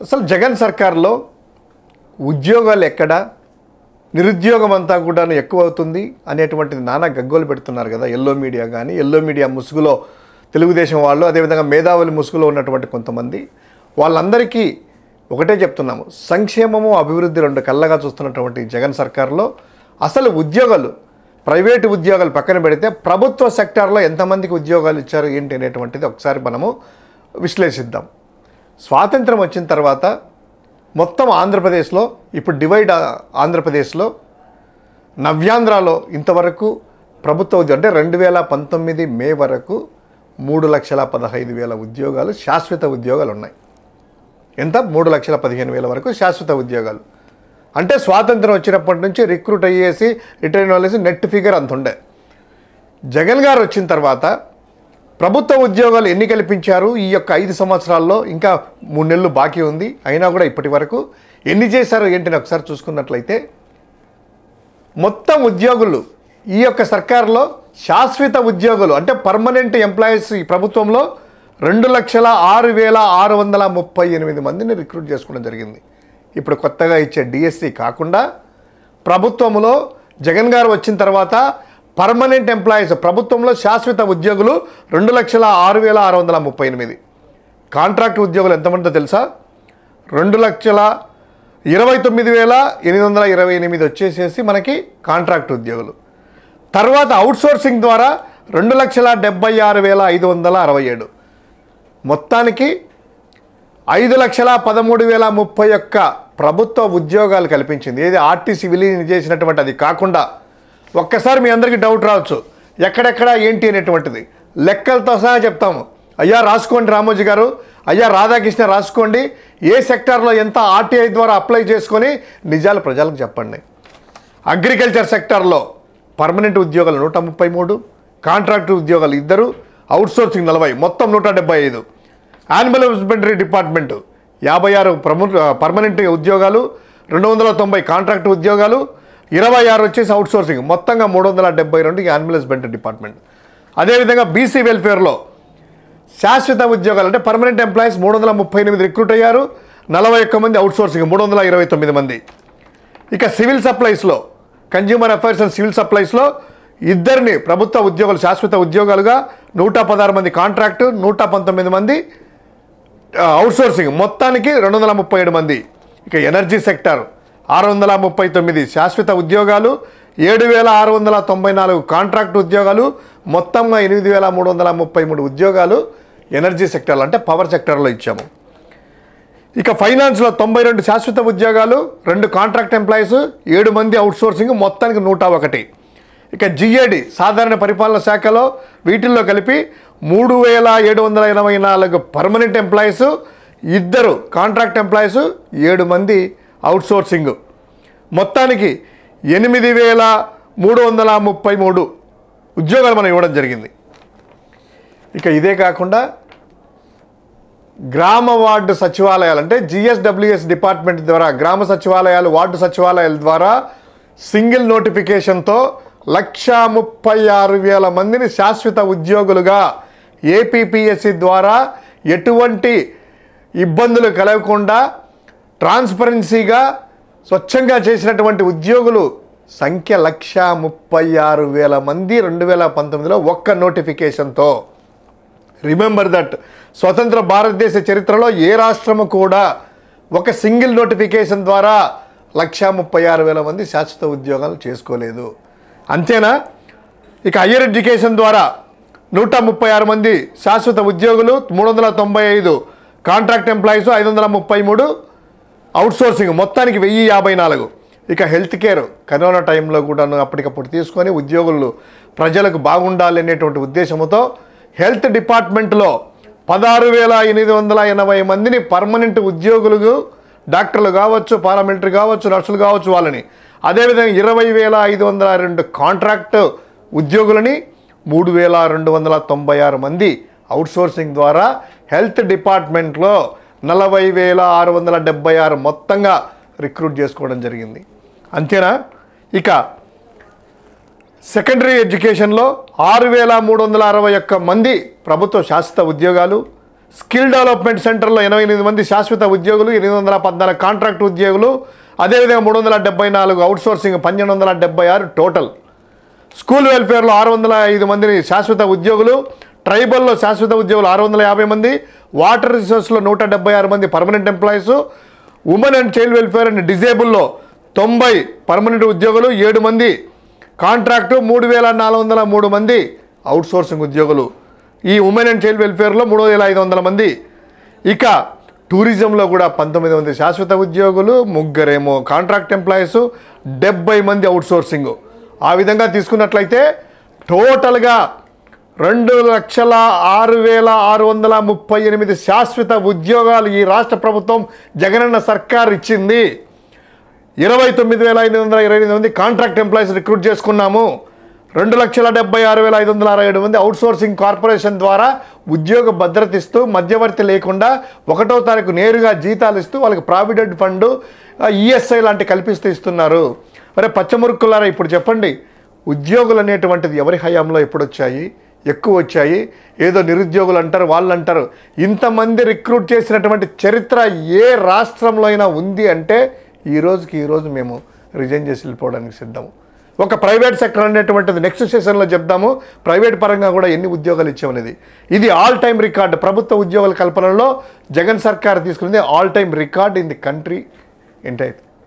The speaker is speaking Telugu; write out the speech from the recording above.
అసలు జగన్ సర్కార్లో ఉద్యోగాలు ఎక్కడ, నిరుద్యోగం అంతా కూడా ఎక్కువ అవుతుంది అనేటువంటిది నానా గగ్గోలు పెడుతున్నారు కదా. ఎల్లో మీడియా కానీ, ఎల్లో మీడియా ముసుగులో తెలుగుదేశం వాళ్ళు, అదేవిధంగా మేధావుల ముసుగులో ఉన్నటువంటి కొంతమంది, వాళ్ళందరికీ ఒకటే చెప్తున్నాము, సంక్షేమము అభివృద్ధి రెండు కళ్ళగా చూస్తున్నటువంటి జగన్ సర్కార్లో అసలు ఉద్యోగాలు, ప్రైవేటు ఉద్యోగాలు పక్కన పెడితే ప్రభుత్వ సెక్టార్లో ఎంతమందికి ఉద్యోగాలు ఇచ్చారు ఏంటి అనేటువంటిది ఒకసారి మనము విశ్లేషిద్దాం. స్వాతంత్రం వచ్చిన తర్వాత మొత్తం ఆంధ్రప్రదేశ్లో, ఇప్పుడు డివైడ్ ఆంధ్రప్రదేశ్లో, నవ్యాంధ్రలో ఇంతవరకు ప్రభుత్వ ఉద్యోగం అంటే 2019 మే వరకు 3,15,000 ఉద్యోగాలు, శాశ్వత ఉద్యోగాలు ఉన్నాయి. ఎంత? 3,15,000 వరకు శాశ్వత ఉద్యోగాలు. అంటే స్వాతంత్రం వచ్చినప్పటి నుంచి రిక్రూట్ అయ్యేసి రిటైర్ అయ్యేసి నెట్ ఫిగర్ అంత ఉండే. జగన్ గారు వచ్చిన తర్వాత ప్రభుత్వ ఉద్యోగాలు ఎన్ని కల్పించారు ఈ యొక్క 5 సంవత్సరాల్లో? ఇంకా 3 నెలలు బాకీ ఉంది, అయినా కూడా ఇప్పటి వరకు ఎన్ని చేశారు ఏంటని ఒకసారి చూసుకున్నట్లయితే, మొత్తం ఉద్యోగులు ఈ యొక్క సర్కారులో శాశ్వత ఉద్యోగులు అంటే పర్మనెంట్ ఎంప్లాయీస్ ఈ ప్రభుత్వంలో 2,06,638 మందిని రిక్రూట్ చేసుకోవడం జరిగింది. ఇప్పుడు కొత్తగా ఇచ్చే డిఎస్సి కాకుండా ప్రభుత్వంలో జగన్ గారు వచ్చిన తర్వాత పర్మనెంట్ ఎంప్లాయీస్ ప్రభుత్వంలో శాశ్వత ఉద్యోగులు 2,06,638. కాంట్రాక్ట్ ఉద్యోగులు ఎంతమందో తెలుసా? 2,29,828 వచ్చేసేసి మనకి కాంట్రాక్ట్ ఉద్యోగులు. తర్వాత అవుట్సోర్సింగ్ ద్వారా 2,76,567. మొత్తానికి 5,13,031 ప్రభుత్వ ఉద్యోగాలు కల్పించింది. ఏది ఆర్టీసీ విలీనం చేసినటువంటి అది కాకుండా. ఒక్కసారి మీ అందరికీ డౌట్ రావచ్చు, ఎక్కడెక్కడ ఏంటి అనేటువంటిది లెక్కలతో సహా చెప్తాము. అయ్యా రాసుకోండి రామోజీ గారు, అయ్యా రాధాకృష్ణ రాసుకోండి, ఏ సెక్టార్లో ఎంత ఆర్టీఐ ద్వారా అప్లై చేసుకొని నిజాలు ప్రజలకు చెప్పండి. అగ్రికల్చర్ సెక్టార్లో పర్మనెంట్ ఉద్యోగాలు 133, కాంట్రాక్ట్ ఉద్యోగాలు 2, అవుట్సోర్సింగ్ 40, మొత్తం 175. యానిమల్ హస్బెండరీ డిపార్ట్మెంట్ 56 పర్మనెంట్ ఉద్యోగాలు, 290 కాంట్రాక్ట్ ఉద్యోగాలు, 26 వచ్చేసి అవుట్సోర్సింగ్, మొత్తంగా 372 యానిమల్ హస్బెండరీ డిపార్ట్మెంట్. అదేవిధంగా బీసీ వెల్ఫేర్లో శాశ్వత ఉద్యోగాలు అంటే పర్మనెంట్ ఎంప్లాయీస్ 338 రిక్రూట్ అయ్యారు, 41 మంది అవుట్సోర్సింగ్ 329 మంది. ఇక సివిల్ సప్లైస్లో, కన్జ్యూమర్ అఫైర్స్ అండ్ సివిల్ సప్లైస్లో 2 ప్రభుత్వ ఉద్యోగులు శాశ్వత ఉద్యోగాలుగా, 116 మంది కాంట్రాక్టు, 119 మంది అవుట్సోర్సింగ్, మొత్తానికి 237 మంది. ఇక ఎనర్జీ సెక్టార్ 639 శాశ్వత ఉద్యోగాలు, 7,694 కాంట్రాక్ట్ ఉద్యోగాలు, మొత్తంగా 8,333 ఉద్యోగాలు ఎనర్జీ సెక్టార్లో అంటే పవర్ సెక్టార్లో ఇచ్చాము. ఇక ఫైనాన్స్లో 92 శాశ్వత ఉద్యోగాలు, 2 కాంట్రాక్ట్ ఎంప్లాయీస్, 7 మంది అవుట్సోర్సింగ్, మొత్తానికి 101. ఇక జిఏడి సాధారణ పరిపాలన శాఖలో వీటిల్లో కలిపి 3,784 పర్మనెంట్ ఎంప్లాయీస్, 2 కాంట్రాక్ట్ ఎంప్లాయీస్, 7 మంది అవుట్సోర్సింగ్, మొత్తానికి 8,333 ఉద్యోగాలు మనం ఇవ్వడం జరిగింది. ఇక ఇదే కాకుండా గ్రామ వార్డు సచివాలయాలు అంటే జిఎస్డబ్ల్యూఎస్ డిపార్ట్మెంట్ ద్వారా గ్రామ సచివాలయాలు, వార్డు సచివాలయాల ద్వారా సింగిల్ నోటిఫికేషన్తో 1,36,000 మందిని శాశ్వత ఉద్యోగులుగా ఏపీపీఎస్సీ ద్వారా ఎటువంటి ఇబ్బందులు కలగకుండా ట్రాన్స్పరెన్సీగా స్వచ్ఛంగా చేసినటువంటి ఉద్యోగులు సంఖ్య 1,36,000 మంది 2019లో ఒక్క నోటిఫికేషన్తో. రిమెంబర్ దట్, స్వతంత్ర భారతదేశ చరిత్రలో ఏ రాష్ట్రము కూడా ఒక సింగిల్ నోటిఫికేషన్ ద్వారా 1,36,000 మంది శాశ్వత ఉద్యోగాలు చేసుకోలేదు. అంతేనా? ఇక హయ్యర్ ఎడ్యుకేషన్ ద్వారా 136 మంది శాశ్వత ఉద్యోగులు, 395 కాంట్రాక్ట్ ఎంప్లాయీస్, 533 అవుట్సోర్సింగ్, మొత్తానికి 1,054. ఇక హెల్త్ కేర్ కరోనా టైంలో కూడా అప్పటికప్పుడు తీసుకొని ఉద్యోగులు ప్రజలకు బాగుండాలి అనేటువంటి ఉద్దేశంతో హెల్త్ డిపార్ట్మెంట్లో 16,880 మందిని పర్మనెంట్ ఉద్యోగులు, డాక్టర్లు కావచ్చు, పారామిలిటరీ కావచ్చు, నర్సులు కావచ్చు వాళ్ళని, అదేవిధంగా 20,502 కాంట్రాక్ట్ ఉద్యోగులని, 3,296 మంది అవుట్సోర్సింగ్ ద్వారా హెల్త్ డిపార్ట్మెంట్లో 40,676 మొత్తంగా రిక్రూట్ చేసుకోవడం జరిగింది. అంతేనా? ఇక సెకండరీ ఎడ్యుకేషన్లో 6,361 మంది ప్రభుత్వ శాశ్వత ఉద్యోగాలు, స్కిల్ డెవలప్మెంట్ సెంటర్లో 88 మంది శాశ్వత ఉద్యోగులు, 814 కాంట్రాక్ట్ ఉద్యోగులు, అదేవిధంగా 374 అవుట్సోర్సింగ్, 1276 టోటల్. స్కూల్ వెల్ఫేర్లో 605 మందిని శాశ్వత ఉద్యోగులు, ట్రైబల్లో శాశ్వత ఉద్యోగులు 650 మంది, వాటర్ రిసోర్స్లో 176 మంది permanent employees, women and child welfare and డిజేబుల్లో 90 పర్మనెంట్ ఉద్యోగులు, 7 మంది కాంట్రాక్టు, 3403 మంది అవుట్సోర్సింగ్ ఉద్యోగులు. ఈ ఉమెన్ అండ్ చైల్డ్ వెల్ఫేర్లో 3500 మంది. ఇక టూరిజంలో కూడా 19 మంది శాశ్వత ఉద్యోగులు, 3 కాంట్రాక్ట్ ఎంప్లాయీస్, 70 మంది అవుట్సోర్సింగ్. ఆ విధంగా తీసుకున్నట్లయితే టోటల్గా 2,06,638 శాశ్వత ఉద్యోగాలు ఈ రాష్ట్ర ప్రభుత్వం జగనన్న సర్కార్ ఇచ్చింది. 29,528 మంది కాంట్రాక్ట్ ఎంప్లాయీస్ రిక్రూట్ చేసుకున్నాము. 2,76,567 మంది అవుట్సోర్సింగ్ కార్పొరేషన్ ద్వారా ఉద్యోగ భద్రత ఇస్తూ, మధ్యవర్తి లేకుండా 1వ తారీఖు నేరుగా జీతాలు ఇస్తూ వాళ్ళకి ప్రావిడెంట్ ఫండ్, ఈఎస్ఐ లాంటి కల్పిస్తూ ఇస్తున్నారు. మరి పచ్చమురుక్కులారా, ఇప్పుడు చెప్పండి, ఉద్యోగులు అనేటువంటిది ఎవరి హయాంలో ఎప్పుడు వచ్చాయి? ఎక్కువ వచ్చాయి. ఏదో నిరుద్యోగులు అంటారు, వాళ్ళు అంటారు. ఇంతమంది రిక్రూట్ చేసినటువంటి చరిత్ర ఏ రాష్ట్రంలో అయినా ఉంది అంటే ఈరోజు మేము రిజైన్ చేసి వెళ్ళిపోవడానికి సిద్ధము. ఒక ప్రైవేట్ సెక్టర్ అనేటువంటిది నెక్స్ట్ సెషన్లో చెప్దాము. ప్రైవేట్ పరంగా కూడా ఎన్ని ఉద్యోగాలు ఇచ్చామనేది. ఇది ఆల్ టైమ్ రికార్డు. ప్రభుత్వ ఉద్యోగాల కల్పనలో జగన్ సర్కార్ తీసుకున్నది all time record in the country entire.